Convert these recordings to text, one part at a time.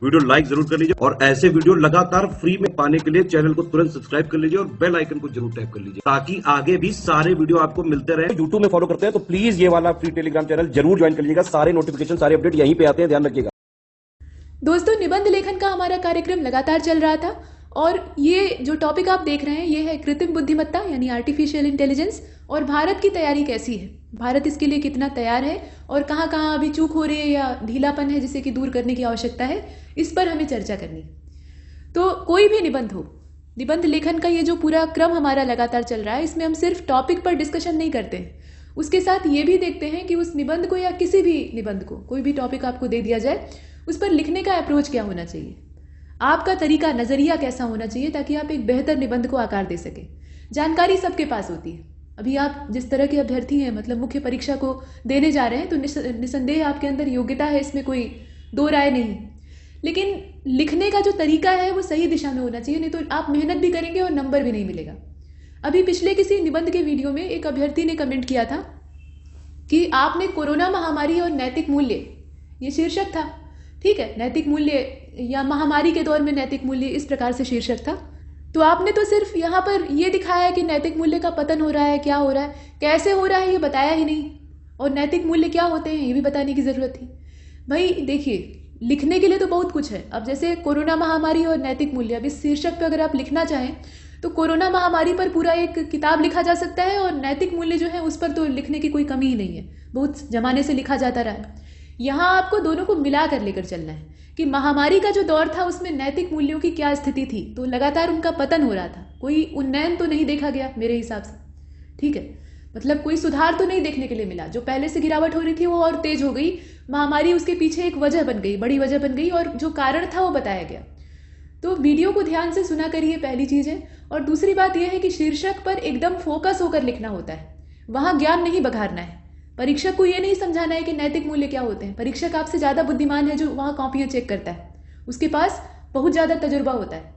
Video like जरूर कर लीजिए और ऐसे वीडियो लगातार फ्री में पाने के लिए चैनल को तुरंत सब्सक्राइब कर लीजिए और बेल आइकन को जरूर टैप कर लीजिए ताकि आगे भी सारे वीडियो आपको मिलते रहे। यूट्यूब में फॉलो करते हैं तो प्लीज ये वाला फ्री टेलीग्राम चैनल जरूर ज्वाइन कर लीजिएगा। सारे नोटिफिकेशन सारे अपडेट यहीं पे आते हैं, ध्यान रखिएगा। दोस्तों, निबंध लेखन का हमारा कार्यक्रम लगातार चल रहा था और ये जो टॉपिक आप देख रहे हैं ये है कृत्रिम बुद्धिमत्ता यानी आर्टिफिशियल इंटेलिजेंस और भारत की तैयारी कैसी है, भारत इसके लिए कितना तैयार है और कहाँ कहाँ अभी चूक हो रही है या ढीलापन है जिसे कि दूर करने की आवश्यकता है, इस पर हमें चर्चा करनी। तो कोई भी निबंध हो, निबंध लेखन का ये जो पूरा क्रम हमारा लगातार चल रहा है इसमें हम सिर्फ टॉपिक पर डिस्कशन नहीं करते हैं, उसके साथ ये भी देखते हैं कि उस निबंध को या किसी भी निबंध को, कोई भी टॉपिक आपको दे दिया जाए उस पर लिखने का अप्रोच क्या होना चाहिए, आपका तरीका, नज़रिया कैसा होना चाहिए ताकि आप एक बेहतर निबंध को आकार दे सकें। जानकारी सबके पास होती है। अभी आप जिस तरह के अभ्यर्थी हैं, मतलब मुख्य परीक्षा को देने जा रहे हैं, तो निसंदेह आपके अंदर योग्यता है, इसमें कोई दो राय नहीं। लेकिन लिखने का जो तरीका है वो सही दिशा में होना चाहिए, नहीं तो आप मेहनत भी करेंगे और नंबर भी नहीं मिलेगा। अभी पिछले किसी निबंध के वीडियो में एक अभ्यर्थी ने कमेंट किया था कि आपने कोरोना महामारी और नैतिक मूल्य, ये शीर्षक था, ठीक है, नैतिक मूल्य या महामारी के दौर में नैतिक मूल्य, इस प्रकार से शीर्षक था। तो आपने तो सिर्फ यहाँ पर ये दिखाया कि नैतिक मूल्य का पतन हो रहा है, क्या हो रहा है, कैसे हो रहा है, ये बताया ही नहीं, और नैतिक मूल्य क्या होते हैं ये भी बताने की ज़रूरत थी। भाई देखिए, लिखने के लिए तो बहुत कुछ है। अब जैसे कोरोना महामारी और नैतिक मूल्य, अब इस शीर्षक पर अगर आप लिखना चाहें तो कोरोना महामारी पर पूरा एक किताब लिखा जा सकता है और नैतिक मूल्य जो है उस पर तो लिखने की कोई कमी ही नहीं है, बहुत जमाने से लिखा जाता रहा है। यहाँ आपको दोनों को मिला कर लेकर चलना है कि महामारी का जो दौर था उसमें नैतिक मूल्यों की क्या स्थिति थी, तो लगातार उनका पतन हो रहा था, कोई उन्नयन तो नहीं देखा गया मेरे हिसाब से, ठीक है, मतलब कोई सुधार तो नहीं देखने के लिए मिला। जो पहले से गिरावट हो रही थी वो और तेज हो गई, महामारी उसके पीछे एक वजह बन गई, बड़ी वजह बन गई, और जो कारण था वो बताया गया। तो वीडियो को ध्यान से सुना करिए, पहली चीज़ है। और दूसरी बात यह है कि शीर्षक पर एकदम फोकस होकर लिखना होता है, वहाँ ज्ञान नहीं बघारना है। परीक्षक को ये नहीं समझाना है कि नैतिक मूल्य क्या होते हैं। परीक्षक आपसे ज़्यादा बुद्धिमान है जो वहाँ कॉपियाँ चेक करता है, उसके पास बहुत ज़्यादा तजुर्बा होता है,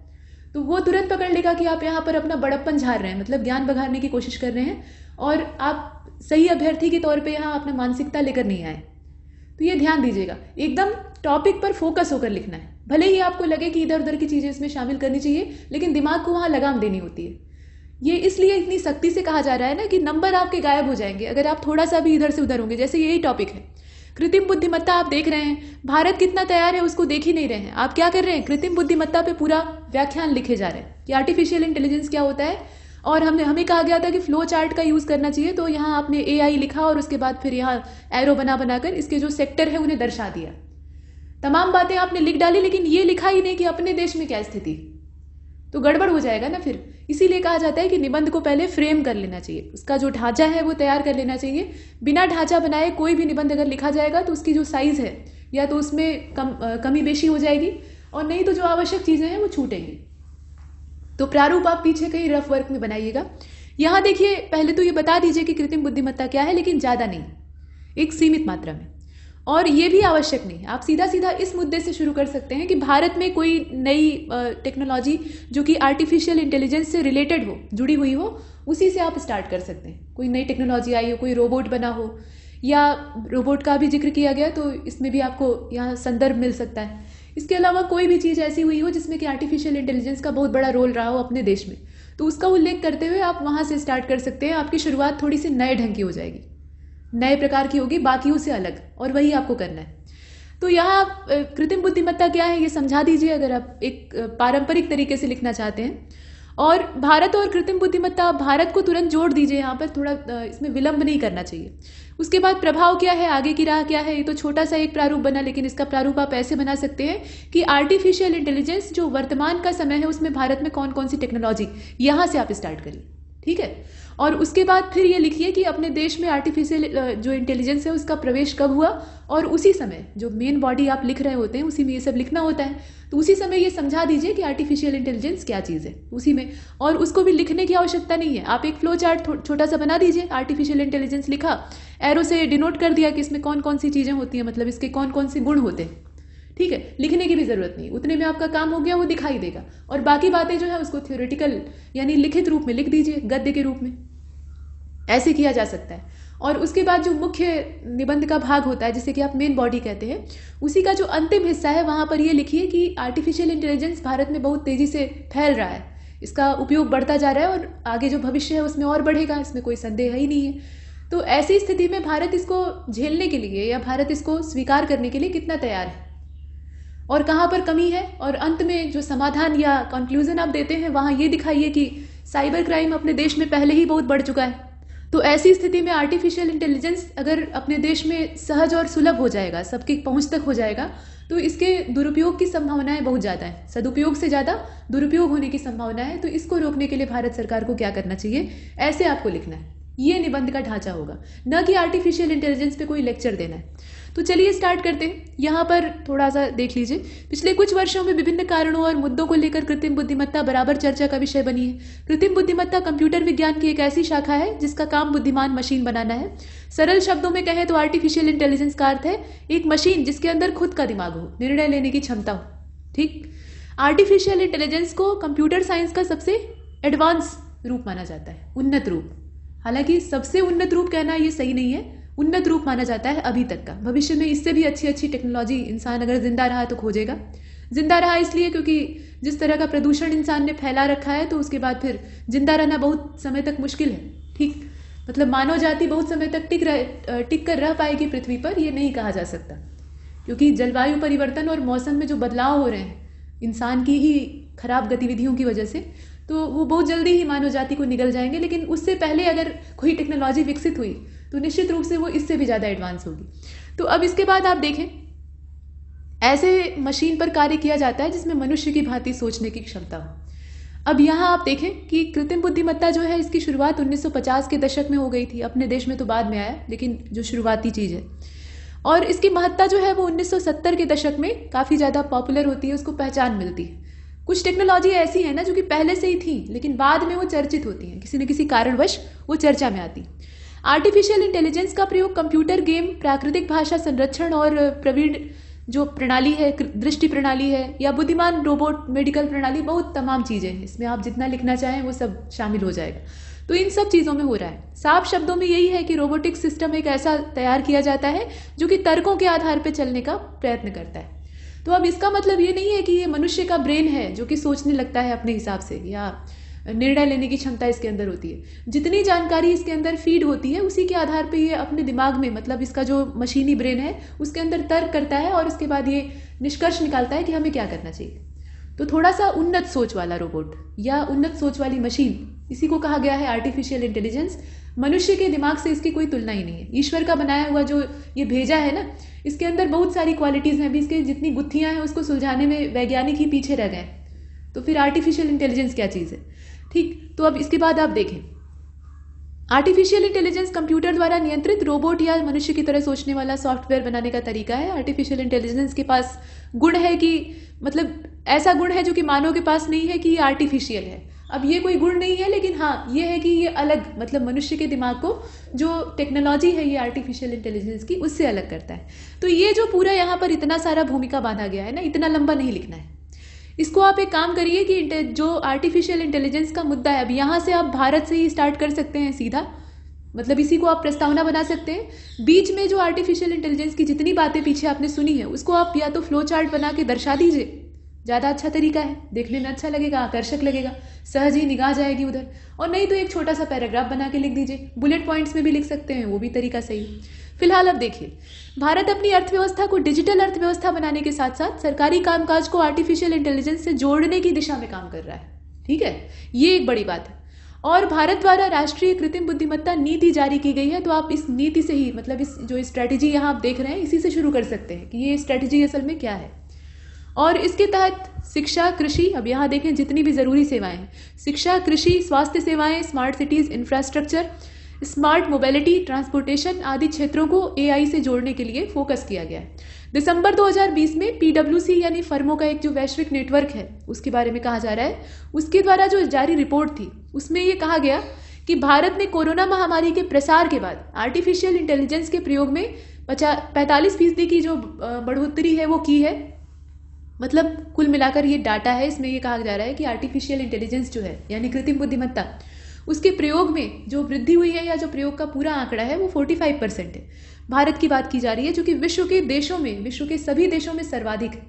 तो वो तुरंत पकड़ लेगा कि आप यहाँ पर अपना बड़प्पन झाड़ रहे हैं, मतलब ज्ञान बघारने की कोशिश कर रहे हैं और आप सही अभ्यर्थी के तौर पे यहाँ अपना मानसिकता लेकर नहीं आए। तो ये ध्यान दीजिएगा, एकदम टॉपिक पर फोकस होकर लिखना है। भले ही आपको लगे कि इधर उधर की चीज़ें इसमें शामिल करनी चाहिए, लेकिन दिमाग को वहाँ लगाम देनी होती है। ये इसलिए इतनी सख्ती से कहा जा रहा है ना कि नंबर आपके गायब हो जाएंगे अगर आप थोड़ा सा भी इधर से उधर होंगे। जैसे यही टॉपिक है, कृत्रिम बुद्धिमत्ता, आप देख रहे हैं भारत कितना तैयार है उसको देख ही नहीं रहे हैं। आप क्या कर रहे हैं, कृत्रिम बुद्धिमत्ता पे पूरा व्याख्यान लिखे जा रहे हैं कि आर्टिफिशियल इंटेलिजेंस क्या होता है, और हमें कहा गया था कि फ्लो चार्ट का यूज़ करना चाहिए, तो यहाँ आपने AI लिखा और उसके बाद फिर यहाँ एरो बनाकर इसके जो सेक्टर है उन्हें दर्शा दिया। तमाम बातें आपने लिख डाली, लेकिन ये लिखा ही नहीं कि अपने देश में क्या स्थिति, तो गड़बड़ हो जाएगा ना फिर। इसीलिए कहा जाता है कि निबंध को पहले फ्रेम कर लेना चाहिए, उसका जो ढांचा है वो तैयार कर लेना चाहिए। बिना ढांचा बनाए कोई भी निबंध अगर लिखा जाएगा तो उसकी जो साइज़ है या तो उसमें कमी बेशी हो जाएगी, और नहीं तो जो आवश्यक चीज़ें हैं वो छूटेंगी। तो प्रारूप आप पीछे कहीं रफ वर्क में बनाइएगा। यहाँ देखिए, पहले तो ये बता दीजिए कि कृत्रिम बुद्धिमत्ता क्या है, लेकिन ज़्यादा नहीं, एक सीमित मात्रा में। और ये भी आवश्यक नहीं, आप सीधा सीधा इस मुद्दे से शुरू कर सकते हैं कि भारत में कोई नई टेक्नोलॉजी जो कि आर्टिफिशियल इंटेलिजेंस से रिलेटेड हो, जुड़ी हुई हो, उसी से आप स्टार्ट कर सकते हैं। कोई नई टेक्नोलॉजी आई हो, कोई रोबोट बना हो, या रोबोट का भी जिक्र किया गया तो इसमें भी आपको यहाँ संदर्भ मिल सकता है। इसके अलावा कोई भी चीज़ ऐसी हुई हो जिसमें कि आर्टिफिशियल इंटेलिजेंस का बहुत बड़ा रोल रहा हो अपने देश में, तो उसका उल्लेख करते हुए आप वहाँ से स्टार्ट कर सकते हैं। आपकी शुरुआत थोड़ी सी नए ढंग की हो जाएगी, नए प्रकार की होगी, बाकियों से अलग, और वही आपको करना है। तो यहाँ आप कृत्रिम बुद्धिमत्ता क्या है ये समझा दीजिए अगर आप एक पारंपरिक तरीके से लिखना चाहते हैं। और भारत और कृत्रिम बुद्धिमत्ता, भारत को तुरंत जोड़ दीजिए यहाँ पर, थोड़ा इसमें विलंब नहीं करना चाहिए। उसके बाद प्रभाव क्या है, आगे की राह क्या है, ये तो छोटा सा एक प्रारूप बना, लेकिन इसका प्रारूप आप ऐसे बना सकते हैं कि आर्टिफिशियल इंटेलिजेंस जो वर्तमान का समय है उसमें भारत में कौन कौन सी टेक्नोलॉजी, यहाँ से आप स्टार्ट करिए, ठीक है। और उसके बाद फिर ये लिखिए कि अपने देश में आर्टिफिशियल जो इंटेलिजेंस है उसका प्रवेश कब हुआ, और उसी समय जो मेन बॉडी आप लिख रहे होते हैं उसी में ये सब लिखना होता है, तो उसी समय ये समझा दीजिए कि आर्टिफिशियल इंटेलिजेंस क्या चीज़ है उसी में। और उसको भी लिखने की आवश्यकता नहीं है, आप एक फ्लो चार्ट छोटा सा बना दीजिए, आर्टिफिशियल इंटेलिजेंस लिखा, एरो से डिनोट कर दिया कि इसमें कौन कौन सी चीज़ें होती हैं, मतलब इसके कौन कौन से गुण होते हैं, ठीक है। लिखने की भी ज़रूरत नहीं, उतने में आपका काम हो गया, वो दिखाई देगा। और बाकी बातें जो है उसको थ्योरेटिकल यानी लिखित रूप में लिख दीजिए, गद्य के रूप में, ऐसे किया जा सकता है। और उसके बाद जो मुख्य निबंध का भाग होता है, जिसे कि आप मेन बॉडी कहते हैं, उसी का जो अंतिम हिस्सा है वहाँ पर ये लिखिए कि आर्टिफिशियल इंटेलिजेंस भारत में बहुत तेज़ी से फैल रहा है, इसका उपयोग बढ़ता जा रहा है और आगे जो भविष्य है उसमें और बढ़ेगा, इसमें कोई संदेह ही नहीं है। तो ऐसी स्थिति में भारत इसको झेलने के लिए या भारत इसको स्वीकार करने के लिए कितना तैयार है और कहाँ पर कमी है, और अंत में जो समाधान या कंक्लूजन आप देते हैं वहाँ ये दिखाइए कि साइबर क्राइम अपने देश में पहले ही बहुत बढ़ चुका है। तो ऐसी स्थिति में आर्टिफिशियल इंटेलिजेंस अगर अपने देश में सहज और सुलभ हो जाएगा, सबकी पहुंच तक हो जाएगा, तो इसके दुरुपयोग की संभावनाएं बहुत ज़्यादा है, सदुपयोग से ज़्यादा दुरुपयोग होने की संभावना है। तो इसको रोकने के लिए भारत सरकार को क्या करना चाहिए, ऐसे आपको लिखना है। ये निबंध का ढांचा होगा, न कि आर्टिफिशियल इंटेलिजेंस पे कोई लेक्चर देना है। तो चलिए स्टार्ट करते हैं। यहाँ पर थोड़ा सा देख लीजिए, पिछले कुछ वर्षों में विभिन्न कारणों और मुद्दों को लेकर कृत्रिम बुद्धिमत्ता बराबर चर्चा का विषय बनी है। कृत्रिम बुद्धिमत्ता कंप्यूटर विज्ञान की एक ऐसी शाखा है जिसका काम बुद्धिमान मशीन बनाना है। सरल शब्दों में कहें तो आर्टिफिशियल इंटेलिजेंस का अर्थ है एक मशीन जिसके अंदर खुद का दिमाग हो, निर्णय लेने की क्षमता हो। ठीक, आर्टिफिशियल इंटेलिजेंस को कंप्यूटर साइंस का सबसे एडवांस रूप माना जाता है, उन्नत रूप। हालांकि सबसे उन्नत रूप कहना ये सही नहीं है, उन्नत रूप माना जाता है अभी तक का। भविष्य में इससे भी अच्छी अच्छी टेक्नोलॉजी इंसान अगर जिंदा रहा तो खोजेगा। जिंदा रहा इसलिए क्योंकि जिस तरह का प्रदूषण इंसान ने फैला रखा है, तो उसके बाद फिर जिंदा रहना बहुत समय तक मुश्किल है। ठीक, मतलब मानव जाति बहुत समय तक टिक कर रह पाएगी पृथ्वी पर, ये नहीं कहा जा सकता, क्योंकि जलवायु परिवर्तन और मौसम में जो बदलाव हो रहे हैं इंसान की ही खराब गतिविधियों की वजह से, तो वो बहुत जल्दी ही मानव जाति को निगल जाएंगे। लेकिन उससे पहले अगर कोई टेक्नोलॉजी विकसित हुई तो निश्चित रूप से वो इससे भी ज़्यादा एडवांस होगी। तो अब इसके बाद आप देखें, ऐसे मशीन पर कार्य किया जाता है जिसमें मनुष्य की भांति सोचने की क्षमता हो। अब यहाँ आप देखें कि कृत्रिम बुद्धिमत्ता जो है, इसकी शुरुआत 1950 के दशक में हो गई थी। अपने देश में तो बाद में आया, लेकिन जो शुरुआती चीज़ है, और इसकी महत्ता जो है वो 1970 के दशक में काफ़ी ज़्यादा पॉपुलर होती है, उसको पहचान मिलती है। कुछ टेक्नोलॉजी ऐसी है ना जो कि पहले से ही थी, लेकिन बाद में वो चर्चित होती हैं, किसी न किसी कारणवश वो चर्चा में आती। आर्टिफिशियल इंटेलिजेंस का प्रयोग कंप्यूटर गेम, प्राकृतिक भाषा संरक्षण और प्रवीण जो प्रणाली है, दृष्टि प्रणाली है, या बुद्धिमान रोबोट, मेडिकल प्रणाली, बहुत तमाम चीज़ें हैं। इसमें आप जितना लिखना चाहें वो सब शामिल हो जाएगा। तो इन सब चीज़ों में हो रहा है। साफ शब्दों में यही है कि रोबोटिक सिस्टम एक ऐसा तैयार किया जाता है जो कि तर्कों के आधार पर चलने का प्रयत्न करता है। तो अब इसका मतलब ये नहीं है कि ये मनुष्य का ब्रेन है जो कि सोचने लगता है अपने हिसाब से, या निर्णय लेने की क्षमता इसके अंदर होती है। जितनी जानकारी इसके अंदर फीड होती है उसी के आधार पे ये अपने दिमाग में, मतलब इसका जो मशीनी ब्रेन है उसके अंदर तर्क करता है और उसके बाद ये निष्कर्ष निकालता है कि हमें क्या करना चाहिए। तो थोड़ा सा उन्नत सोच वाला रोबोट या उन्नत सोच वाली मशीन, इसी को कहा गया है आर्टिफिशियल इंटेलिजेंस। मनुष्य के दिमाग से इसकी कोई तुलना ही नहीं है। ईश्वर का बनाया हुआ जो ये भेजा है ना, इसके अंदर बहुत सारी क्वालिटीज़ हैं। अभी इसके जितनी गुत्थियां हैं उसको सुलझाने में वैज्ञानिक ही पीछे रह गए, तो फिर आर्टिफिशियल इंटेलिजेंस क्या चीज़ है। ठीक, तो अब इसके बाद आप देखें, आर्टिफिशियल इंटेलिजेंस कंप्यूटर द्वारा नियंत्रित रोबोट या मनुष्य की तरह सोचने वाला सॉफ्टवेयर बनाने का तरीका है। आर्टिफिशियल इंटेलिजेंस के पास गुण है कि, मतलब ऐसा गुण है जो कि मानव के पास नहीं है कि ये आर्टिफिशियल है। अब ये कोई गुण नहीं है, लेकिन हाँ ये है कि ये अलग, मतलब मनुष्य के दिमाग को जो टेक्नोलॉजी है ये आर्टिफिशियल इंटेलिजेंस की, उससे अलग करता है। तो ये जो पूरा यहाँ पर इतना सारा भूमिका बांधा गया है ना, इतना लंबा नहीं लिखना है इसको। आप एक काम करिए कि जो आर्टिफिशियल इंटेलिजेंस का मुद्दा है, अब यहाँ से आप भारत से ही स्टार्ट कर सकते हैं सीधा, मतलब इसी को आप प्रस्तावना बना सकते हैं। बीच में जो आर्टिफिशियल इंटेलिजेंस की जितनी बातें पीछे आपने सुनी है उसको आप या तो फ्लो चार्ट बना के दर्शा दीजिए, ज़्यादा अच्छा तरीका है, देखने में अच्छा लगेगा, आकर्षक लगेगा, सहज ही निगाह जाएगी उधर। और नहीं तो एक छोटा सा पैराग्राफ बना के लिख दीजिए, बुलेट पॉइंट्स में भी लिख सकते हैं, वो भी तरीका सही है। फिलहाल अब देखिए, भारत अपनी अर्थव्यवस्था को डिजिटल अर्थव्यवस्था बनाने के साथ साथ सरकारी कामकाज को आर्टिफिशियल इंटेलिजेंस से जोड़ने की दिशा में काम कर रहा है। ठीक है, ये एक बड़ी बात है। और भारत द्वारा राष्ट्रीय कृत्रिम बुद्धिमत्ता नीति जारी की गई है। तो आप इस नीति से ही, मतलब इस जो स्ट्रैटेजी यहाँ आप देख रहे हैं, इसी से शुरू कर सकते हैं कि ये स्ट्रैटेजी असल में क्या है। और इसके तहत शिक्षा, कृषि, अब यहाँ देखें जितनी भी ज़रूरी सेवाएं हैं, शिक्षा, कृषि, स्वास्थ्य सेवाएं, smart cities infrastructure, smart mobility, transportation आदि क्षेत्रों को एआई से जोड़ने के लिए फोकस किया गया है। दिसंबर 2020 में पीडब्ल्यूसी यानी फर्मों का एक जो वैश्विक नेटवर्क है उसके बारे में कहा जा रहा है, उसके द्वारा जो जारी रिपोर्ट थी उसमें ये कहा गया कि भारत ने कोरोना महामारी के प्रसार के बाद आर्टिफिशियल इंटेलिजेंस के प्रयोग में 45% की जो बढ़ोतरी है वो की है। मतलब कुल मिलाकर ये डाटा है, इसमें ये कहा जा रहा है कि आर्टिफिशियल इंटेलिजेंस जो है यानी कृत्रिम बुद्धिमत्ता, उसके प्रयोग में जो वृद्धि हुई है या जो प्रयोग का पूरा आंकड़ा है वो 45% है। भारत की बात की जा रही है जो कि विश्व के देशों में, विश्व के सभी देशों में सर्वाधिक है।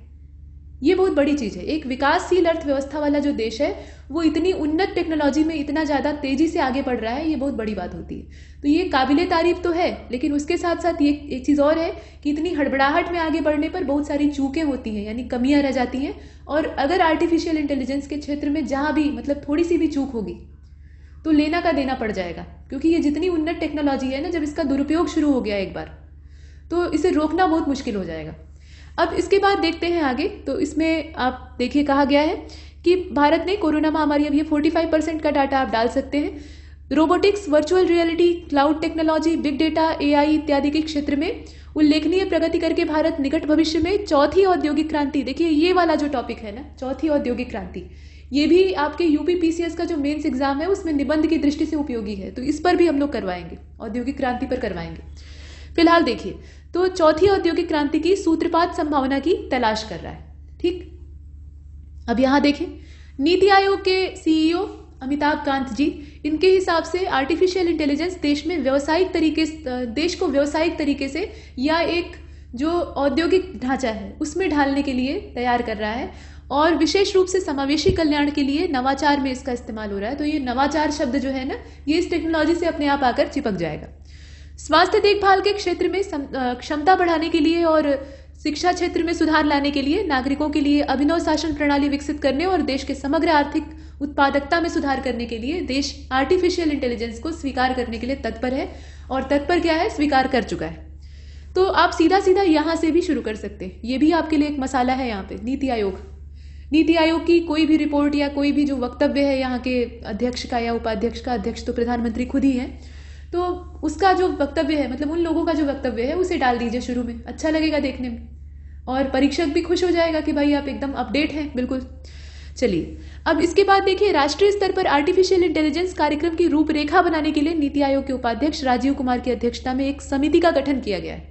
ये बहुत बड़ी चीज है। एक विकासशील अर्थव्यवस्था वाला जो देश है वो इतनी उन्नत टेक्नोलॉजी में इतना ज्यादा तेजी से आगे बढ़ रहा है, ये बहुत बड़ी बात होती है। तो ये काबिले तारीफ तो है, लेकिन उसके साथ साथ ये एक चीज और है कि इतनी हड़बड़ाहट में आगे बढ़ने पर बहुत सारी चूकें होती हैं, यानी कमियां रह जाती हैं। और अगर आर्टिफिशियल इंटेलिजेंस के क्षेत्र में जहां भी मतलब थोड़ी सी भी चूक होगी तो लेना का देना पड़ जाएगा, क्योंकि ये जितनी उन्नत टेक्नोलॉजी है ना, जब इसका दुरुपयोग शुरू हो गया एक बार तो इसे रोकना बहुत मुश्किल हो जाएगा। अब इसके बाद देखते हैं आगे। तो इसमें आप देखिए कहा गया है कि भारत ने कोरोना महामारी, अब ये 45% का डाटा आप डाल सकते हैं, robotics, virtual reality, cloud technology, big data, AI इत्यादि के क्षेत्र में उल्लेखनीय प्रगति करके भारत निकट भविष्य में चौथी औद्योगिक क्रांति, देखिए ये वाला जो टॉपिक है ना, चौथी औद्योगिक क्रांति, ये भी आपके यूपी पीसीएस का जो मेंस एग्जाम है उसमें निबंध की दृष्टि से उपयोगी है, तो इस पर भी हम लोग करवाएंगे, औद्योगिक क्रांति पर करवाएंगे। फिलहाल देखिए, तो चौथी औद्योगिक क्रांति की सूत्रपात संभावना की तलाश कर रहा है। ठीक, अब यहां देखें, नीति आयोग के सीईओ अमिताभ कांत जी, इनके हिसाब से आर्टिफिशियल इंटेलिजेंस देश में व्यावसायिक तरीके, देश को व्यावसायिक तरीके से या एक जो औद्योगिक ढांचा है उसमें ढालने के लिए तैयार कर रहा है, और विशेष रूप से समावेशी कल्याण के लिए नवाचार में इसका इस्तेमाल हो रहा है। तो ये नवाचार शब्द जो है ना, ये इस टेक्नोलॉजी से अपने आप आकर चिपक जाएगा। स्वास्थ्य देखभाल के क्षेत्र में क्षमता बढ़ाने के लिए और शिक्षा क्षेत्र में सुधार लाने के लिए नागरिकों के लिए अभिनव शासन प्रणाली विकसित करने और देश के समग्र आर्थिक उत्पादकता में सुधार करने के लिए देश आर्टिफिशियल इंटेलिजेंस को स्वीकार करने के लिए तत्पर है। और तत्पर क्या है, स्वीकार कर चुका है। तो आप सीधा सीधा यहां से भी शुरू कर सकते हैं, ये भी आपके लिए एक मसाला है। यहाँ पे नीति आयोग की कोई भी रिपोर्ट या कोई भी जो वक्तव्य है यहाँ के अध्यक्ष का या उपाध्यक्ष का, अध्यक्ष तो प्रधानमंत्री खुद ही है, तो उसका जो वक्तव्य है, मतलब उन लोगों का जो वक्तव्य है उसे डाल दीजिए शुरू में, अच्छा लगेगा देखने में, और परीक्षक भी खुश हो जाएगा कि भाई आप एकदम अपडेट हैं बिल्कुल। चलिए, अब इसके बाद देखिए, राष्ट्रीय स्तर पर आर्टिफिशियल इंटेलिजेंस कार्यक्रम की रूपरेखा बनाने के लिए नीति आयोग के उपाध्यक्ष राजीव कुमार की अध्यक्षता में एक समिति का गठन किया गया है,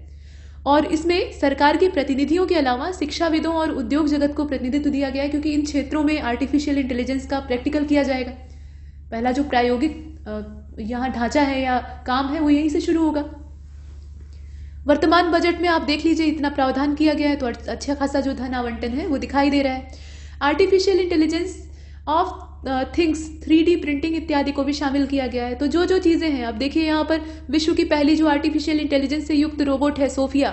और इसमें सरकार के प्रतिनिधियों के अलावा शिक्षाविदों और उद्योग जगत को प्रतिनिधित्व दिया गया है, क्योंकि इन क्षेत्रों में आर्टिफिशियल इंटेलिजेंस का प्रैक्टिकल किया जाएगा। पहला जो प्रायोगिक यहाँ ढांचा है या काम है वो यहीं से शुरू होगा। वर्तमान बजट में आप देख लीजिए इतना प्रावधान किया गया है, तो अच्छा खासा जो धन आवंटन है वो दिखाई दे रहा है। Artificial intelligence of things, 3D printing इत्यादि को भी शामिल किया गया है। तो जो जो चीजें हैं, अब देखिए यहाँ पर विश्व की पहली जो आर्टिफिशियल इंटेलिजेंस से युक्त रोबोट है सोफिया,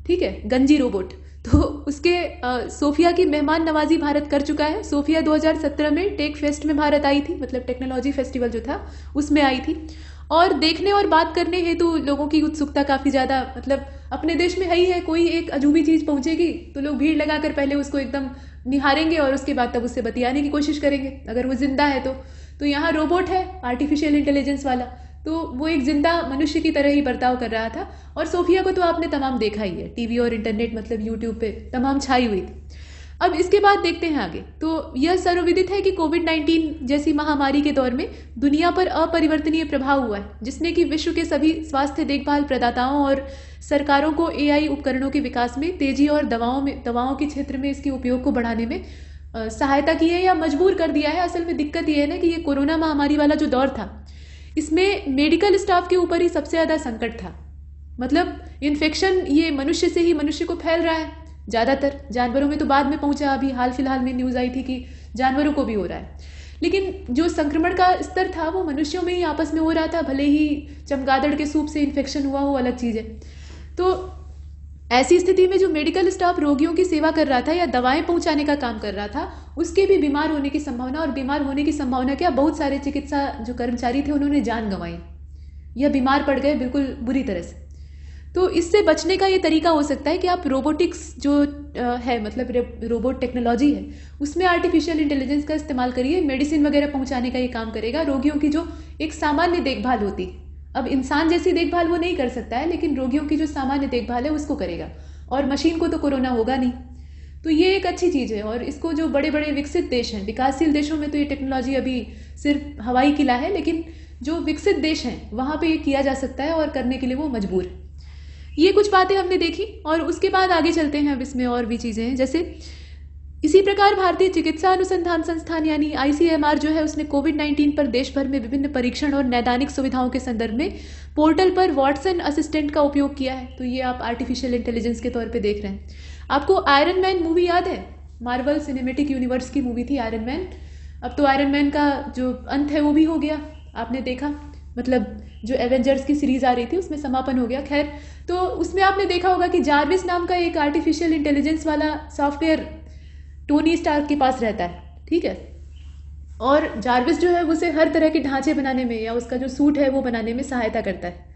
ठीक है, गंजी रोबोट, तो उसके सोफिया की मेहमान नवाजी भारत कर चुका है। सोफिया 2017 में टेक फेस्ट में भारत आई थी, मतलब टेक्नोलॉजी फेस्टिवल जो था उसमें आई थी, और देखने और बात करने हेतु लोगों की उत्सुकता काफी ज्यादा, मतलब अपने देश में है ही है, कोई एक अजूबी चीज पहुंचेगी तो लोग भीड़ लगाकर पहले उसको एकदम निहारेंगे और उसके बाद तब उससे बतियाने की कोशिश करेंगे, अगर वो जिंदा है तो यहाँ रोबोट है आर्टिफिशियल इंटेलिजेंस वाला, तो वो एक जिंदा मनुष्य की तरह ही बर्ताव कर रहा था। और सोफिया को तो आपने तमाम देखा ही है, टीवी और इंटरनेट, मतलब यूट्यूब पे तमाम छाई हुई थी। अब इसके बाद देखते हैं आगे। तो यह सर्वविदित है कि कोविड-19 जैसी महामारी के दौर में दुनिया पर अपरिवर्तनीय प्रभाव हुआ है, जिसने कि विश्व के सभी स्वास्थ्य देखभाल प्रदाताओं और सरकारों को एआई उपकरणों के विकास में तेजी और दवाओं के क्षेत्र में इसके उपयोग को बढ़ाने में सहायता की है या मजबूर कर दिया है। असल में दिक्कत ये है ना कि ये कोरोना महामारी वाला जो दौर था, इसमें मेडिकल स्टाफ के ऊपर ही सबसे ज्यादा संकट था। मतलब इन्फेक्शन ये मनुष्य से ही मनुष्य को फैल रहा है, ज्यादातर जानवरों में तो बाद में पहुंचा, अभी हाल फिलहाल में न्यूज आई थी कि जानवरों को भी हो रहा है, लेकिन जो संक्रमण का स्तर था वो मनुष्यों में ही आपस में हो रहा था, भले ही चमगादड़ के सूप से इन्फेक्शन हुआ वो अलग चीज है। तो ऐसी स्थिति में जो मेडिकल स्टाफ रोगियों की सेवा कर रहा था या दवाएं पहुंचाने का काम कर रहा था, उसके भी बीमार होने की संभावना, और बीमार होने की संभावना क्या, बहुत सारे चिकित्सा जो कर्मचारी थे उन्होंने जान गंवाई या बीमार पड़ गए बिल्कुल बुरी तरह से। तो इससे बचने का ये तरीका हो सकता है कि आप रोबोटिक्स जो है, मतलब रोबोट टेक्नोलॉजी है, उसमें आर्टिफिशियल इंटेलिजेंस का इस्तेमाल करिए, मेडिसिन वगैरह पहुंचाने का ये काम करेगा। रोगियों की जो एक सामान्य देखभाल होती, अब इंसान जैसी देखभाल वो नहीं कर सकता है, लेकिन रोगियों की जो सामान्य देखभाल है उसको करेगा, और मशीन को तो कोरोना होगा नहीं। तो ये एक अच्छी चीज है, और इसको जो बड़े बड़े विकसित देश हैं, विकासशील देशों में तो ये टेक्नोलॉजी अभी सिर्फ हवाई किला है, लेकिन जो विकसित देश हैं वहां पे ये किया जा सकता है और करने के लिए वो मजबूर है। ये कुछ बातें हमने देखी, और उसके बाद आगे चलते हैं। अब इसमें और भी चीजें हैं, जैसे इसी प्रकार भारतीय चिकित्सा अनुसंधान संस्थान यानी ICMR जो है उसने कोविड-19 पर देश भर में विभिन्न परीक्षण और नैदानिक सुविधाओं के संदर्भ में पोर्टल पर वॉटसन असिस्टेंट का उपयोग किया है। तो ये आप आर्टिफिशियल इंटेलिजेंस के तौर पे देख रहे हैं। आपको आयरन मैन मूवी याद है? मार्वल सिनेमेटिक यूनिवर्स की मूवी थी आयरन मैन। अब तो आयरन मैन का जो अंत है वो भी हो गया, आपने देखा, मतलब जो एवेंजर्स की सीरीज आ रही थी उसमें समापन हो गया। खैर, तो उसमें आपने देखा होगा कि जार्विस नाम का एक आर्टिफिशियल इंटेलिजेंस वाला सॉफ्टवेयर टोनी स्टार्क के पास रहता है, ठीक है। और जार्विस जो है उसे हर तरह के ढांचे बनाने में या उसका जो सूट है वो बनाने में सहायता करता है।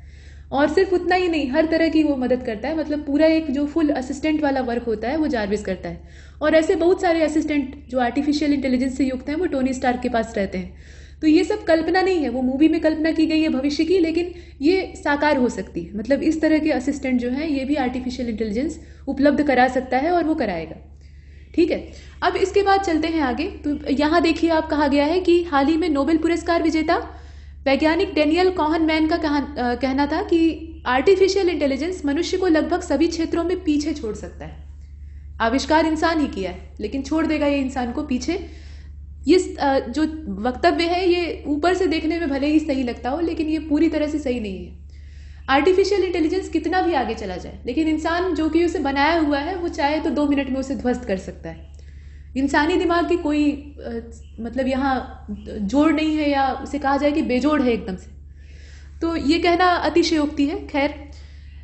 और सिर्फ उतना ही नहीं, हर तरह की वो मदद करता है, मतलब पूरा एक जो फुल असिस्टेंट वाला वर्क होता है वो जार्विस करता है। और ऐसे बहुत सारे असिस्टेंट जो आर्टिफिशियल इंटेलिजेंस से युक्त हैं वो टोनी स्टार्क के पास रहते हैं। तो ये सब कल्पना नहीं है, वो मूवी में कल्पना की गई है भविष्य की, लेकिन ये साकार हो सकती है। मतलब इस तरह के असिस्टेंट जो हैं ये भी आर्टिफिशियल इंटेलिजेंस उपलब्ध करा सकता है और वो कराएगा, ठीक है। अब इसके बाद चलते हैं आगे। तो यहाँ देखिए, आप कहा गया है कि हाल ही में नोबेल पुरस्कार विजेता वैज्ञानिक डेनियल कॉहनमैन का कहना था कि आर्टिफिशियल इंटेलिजेंस मनुष्य को लगभग सभी क्षेत्रों में पीछे छोड़ सकता है। आविष्कार इंसान ही किया है, लेकिन छोड़ देगा ये इंसान को पीछे। ये जो वक्तव्य है ये ऊपर से देखने में भले ही सही लगता हो, लेकिन ये पूरी तरह से सही नहीं है। आर्टिफिशियल इंटेलिजेंस कितना भी आगे चला जाए, लेकिन इंसान जो कि उसे बनाया हुआ है वो चाहे तो 2 मिनट में उसे ध्वस्त कर सकता है। इंसानी दिमाग की कोई मतलब यहाँ जोड़ नहीं है, या उसे कहा जाए कि बेजोड़ है एकदम से। तो ये कहना अतिशयोक्ति है। खैर,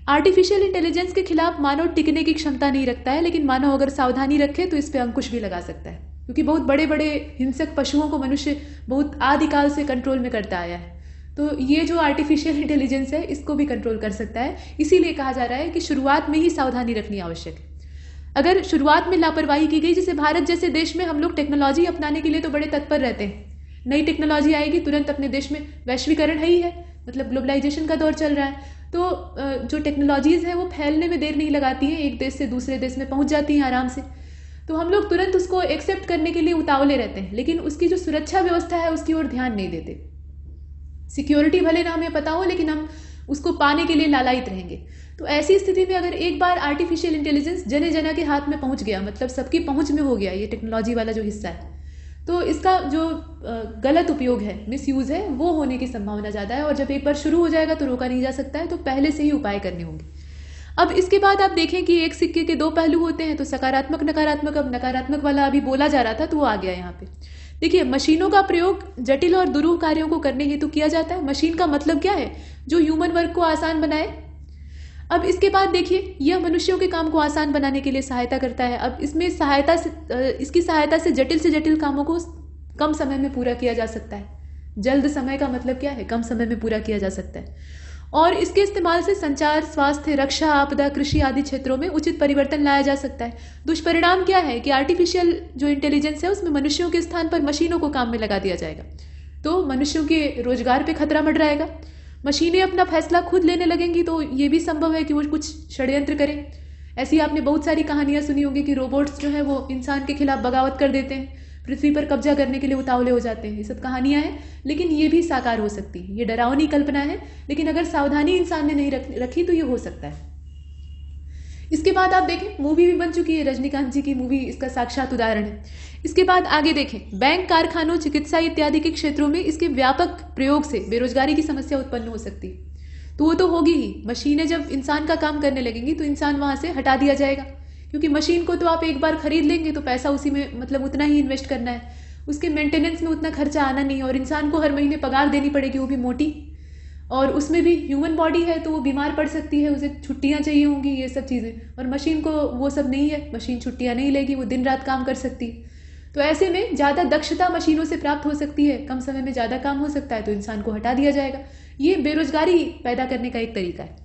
आर्टिफिशियल इंटेलिजेंस के खिलाफ मानव टिकने की क्षमता नहीं रखता है, लेकिन मानव अगर सावधानी रखे तो इस पर अंकुश भी लगा सकता है, क्योंकि बहुत बड़े बड़े हिंसक पशुओं को मनुष्य बहुत आदिकाल से कंट्रोल में करता आया है। तो ये जो आर्टिफिशियल इंटेलिजेंस है इसको भी कंट्रोल कर सकता है। इसीलिए कहा जा रहा है कि शुरुआत में ही सावधानी रखनी आवश्यक है। अगर शुरुआत में लापरवाही की गई, जैसे भारत जैसे देश में हम लोग टेक्नोलॉजी अपनाने के लिए तो बड़े तत्पर रहते हैं, नई टेक्नोलॉजी आएगी तुरंत, अपने देश में वैश्वीकरण है ही है, मतलब ग्लोबलाइजेशन का दौर चल रहा है। तो जो टेक्नोलॉजीज़ हैं वो फैलने में देर नहीं लगाती हैं, एक देश से दूसरे देश में पहुंच जाती हैं आराम से। तो हम लोग तुरंत उसको एक्सेप्ट करने के लिए उतावले रहते हैं, लेकिन उसकी जो सुरक्षा व्यवस्था है उसकी ओर ध्यान नहीं देते। सिक्योरिटी भले ना हमें पता हो, लेकिन हम उसको पाने के लिए लालायित रहेंगे। तो ऐसी स्थिति में अगर एक बार आर्टिफिशियल इंटेलिजेंस जने जना के हाथ में पहुंच गया, मतलब सबकी पहुंच में हो गया ये टेक्नोलॉजी वाला जो हिस्सा है, तो इसका जो गलत उपयोग है, मिसयूज है, वो होने की संभावना ज़्यादा है। और जब एक बार शुरू हो जाएगा तो रोका नहीं जा सकता है, तो पहले से ही उपाय करने होंगे। अब इसके बाद आप देखें कि एक सिक्के के 2 पहलू होते हैं, तो सकारात्मक नकारात्मक। अब नकारात्मक वाला अभी बोला जा रहा था तो वो आ गया यहाँ पे। देखिए, मशीनों का प्रयोग जटिल और दुरूह कार्यों को करने हेतु किया जाता है। मशीन का मतलब क्या है? जो ह्यूमन वर्क को आसान बनाए। अब इसके बाद देखिए, यह मनुष्यों के काम को आसान बनाने के लिए सहायता करता है। अब इसमें इसकी सहायता से जटिल कामों को कम समय में पूरा किया जा सकता है। जल्द समय का मतलब क्या है? कम समय में पूरा किया जा सकता है। और इसके इस्तेमाल से संचार, स्वास्थ्य, रक्षा, आपदा, कृषि आदि क्षेत्रों में उचित परिवर्तन लाया जा सकता है। दुष्परिणाम क्या है कि आर्टिफिशियल जो इंटेलिजेंस है उसमें मनुष्यों के स्थान पर मशीनों को काम में लगा दिया जाएगा, तो मनुष्यों के रोजगार पे खतरा मंडराएगा। मशीनें अपना फैसला खुद लेने लगेंगी, तो ये भी संभव है कि वो कुछ षड्यंत्र करें। ऐसी आपने बहुत सारी कहानियां सुनी होंगी कि रोबोट्स जो है वो इंसान के खिलाफ बगावत कर देते हैं, पृथ्वी पर कब्जा करने के लिए उतावले हो जाते हैं। ये सब कहानियां हैं, लेकिन ये भी साकार हो सकती है। ये डरावनी कल्पना है, लेकिन अगर सावधानी इंसान ने नहीं रखी तो ये हो सकता है। इसके बाद आप देखें, मूवी भी बन चुकी है, रजनीकांत जी की मूवी इसका साक्षात उदाहरण है। इसके बाद आगे देखें, बैंक, कारखानों, चिकित्सा इत्यादि के क्षेत्रों में इसके व्यापक प्रयोग से बेरोजगारी की समस्या उत्पन्न हो सकती है। तो वो तो होगी ही। मशीनें जब इंसान का काम करने लगेंगी तो इंसान वहां से हटा दिया जाएगा, क्योंकि मशीन को तो आप एक बार खरीद लेंगे तो पैसा उसी में मतलब उतना ही इन्वेस्ट करना है, उसके मेंटेनेंस में उतना खर्चा आना नहीं है। और इंसान को हर महीने पगार देनी पड़ेगी, वो भी मोटी, और उसमें भी ह्यूमन बॉडी है तो वो बीमार पड़ सकती है, उसे छुट्टियां चाहिए होंगी, ये सब चीज़ें। और मशीन को वो सब नहीं है, मशीन छुट्टियां नहीं लेगी, वो दिन रात काम कर सकती है। तो ऐसे में ज़्यादा दक्षता मशीनों से प्राप्त हो सकती है, कम समय में ज़्यादा काम हो सकता है, तो इंसान को हटा दिया जाएगा। ये बेरोजगारी पैदा करने का एक तरीका है।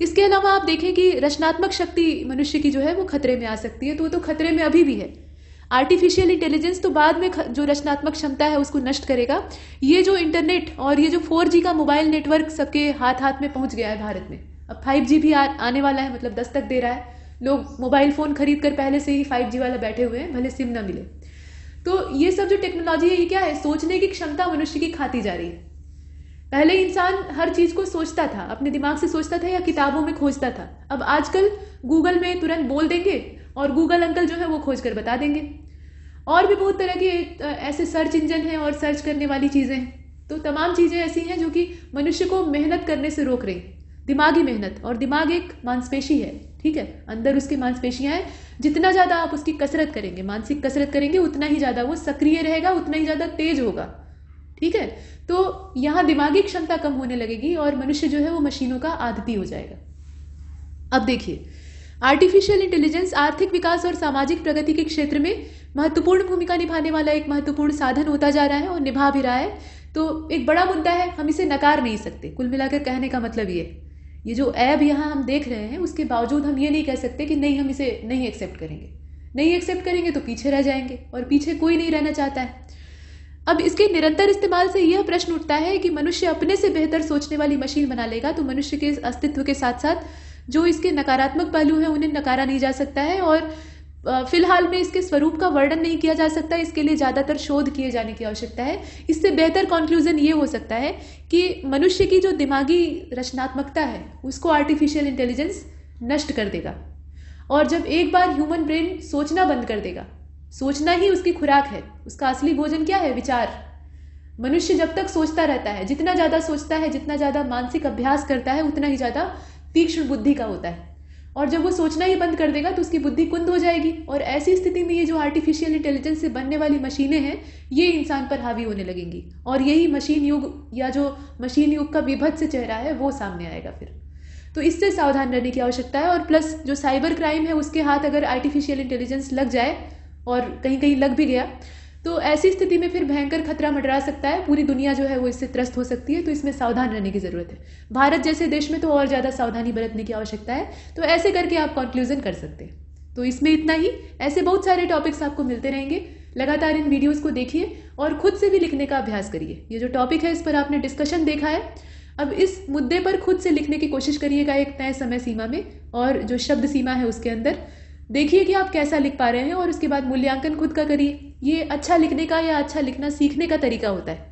इसके अलावा आप देखें कि रचनात्मक शक्ति मनुष्य की जो है वो खतरे में आ सकती है, तो वो तो खतरे में अभी भी है। आर्टिफिशियल इंटेलिजेंस तो बाद में जो रचनात्मक क्षमता है उसको नष्ट करेगा। ये जो इंटरनेट और ये जो 4G का मोबाइल नेटवर्क सबके हाथ हाथ में पहुंच गया है भारत में, अब 5G भी आने वाला है, मतलब दस्तक दे रहा है। लोग मोबाइल फ़ोन खरीद कर पहले से ही 5G वाला बैठे हुए हैं, भले सिम ना मिले। तो ये सब जो टेक्नोलॉजी है ये क्या है? सोचने की क्षमता मनुष्य की खाती जा रही है। पहले इंसान हर चीज़ को सोचता था, अपने दिमाग से सोचता था या किताबों में खोजता था। अब आजकल गूगल में तुरंत बोल देंगे और गूगल अंकल जो है वो खोज कर बता देंगे। और भी बहुत तरह के ऐसे सर्च इंजन हैं और सर्च करने वाली चीज़ें हैं। तो तमाम चीज़ें ऐसी हैं जो कि मनुष्य को मेहनत करने से रोक रही हैं, दिमागी मेहनत। और दिमाग एक मांसपेशी है, ठीक है, अंदर उसकी मांसपेशियां हैं। जितना ज़्यादा आप उसकी कसरत करेंगे, मानसिक कसरत करेंगे, उतना ही ज़्यादा वो सक्रिय रहेगा, उतना ही ज़्यादा तेज होगा, ठीक है। तो यहाँ दिमागी क्षमता कम होने लगेगी और मनुष्य जो है वो मशीनों का आदती हो जाएगा। अब देखिए, आर्टिफिशियल इंटेलिजेंस आर्थिक विकास और सामाजिक प्रगति के क्षेत्र में महत्वपूर्ण भूमिका निभाने वाला एक महत्वपूर्ण साधन होता जा रहा है और निभा भी रहा है। तो एक बड़ा मुद्दा है, हम इसे नकार नहीं सकते। कुल मिलाकर कहने का मतलब ये जो ऐब यहाँ हम देख रहे हैं, उसके बावजूद हम ये नहीं कह सकते कि नहीं, हम इसे नहीं एक्सेप्ट करेंगे। नहीं एक्सेप्ट करेंगे तो पीछे रह जाएंगे, और पीछे कोई नहीं रहना चाहता है। अब इसके निरंतर इस्तेमाल से यह प्रश्न उठता है कि मनुष्य अपने से बेहतर सोचने वाली मशीन बना लेगा तो मनुष्य के अस्तित्व के साथ साथ जो इसके नकारात्मक पहलू हैं उन्हें नकारा नहीं जा सकता है, और फिलहाल में इसके स्वरूप का वर्णन नहीं किया जा सकता। इसके लिए ज़्यादातर शोध किए जाने की आवश्यकता है। इससे बेहतर कंक्लूजन ये हो सकता है कि मनुष्य की जो दिमागी रचनात्मकता है उसको आर्टिफिशियल इंटेलिजेंस नष्ट कर देगा। और जब एक बार ह्यूमन ब्रेन सोचना बंद कर देगा, सोचना ही उसकी खुराक है, उसका असली भोजन क्या है? विचार। मनुष्य जब तक सोचता रहता है, जितना ज़्यादा सोचता है, जितना ज़्यादा मानसिक अभ्यास करता है, उतना ही ज़्यादा तीक्ष्ण बुद्धि का होता है। और जब वो सोचना ही बंद कर देगा तो उसकी बुद्धि कुंद हो जाएगी, और ऐसी स्थिति में ये जो आर्टिफिशियल इंटेलिजेंस से बनने वाली मशीनें हैं ये इंसान पर हावी होने लगेंगी, और यही मशीन युग या जो मशीन युग का विभत्स चेहरा है वो सामने आएगा फिर। तो इससे सावधान रहने की आवश्यकता है। और प्लस जो साइबर क्राइम है उसके हाथ अगर आर्टिफिशियल इंटेलिजेंस लग जाए, और कहीं कहीं लग भी गया, तो ऐसी स्थिति में फिर भयंकर खतरा मंडरा सकता है। पूरी दुनिया जो है वो इससे त्रस्त हो सकती है। तो इसमें सावधान रहने की ज़रूरत है। भारत जैसे देश में तो और ज़्यादा सावधानी बरतने की आवश्यकता है। तो ऐसे करके आप कंक्लूजन कर सकते हैं। तो इसमें इतना ही। ऐसे बहुत सारे टॉपिक्स आपको मिलते रहेंगे। लगातार इन वीडियोस को देखिए और खुद से भी लिखने का अभ्यास करिए। ये जो टॉपिक है इस पर आपने डिस्कशन देखा है, अब इस मुद्दे पर खुद से लिखने की कोशिश करिएगा एक तय समय सीमा में, और जो शब्द सीमा है उसके अंदर देखिए कि आप कैसा लिख पा रहे हैं, और उसके बाद मूल्यांकन खुद का करिए। ये अच्छा लिखने का या अच्छा लिखना सीखने का तरीका होता है।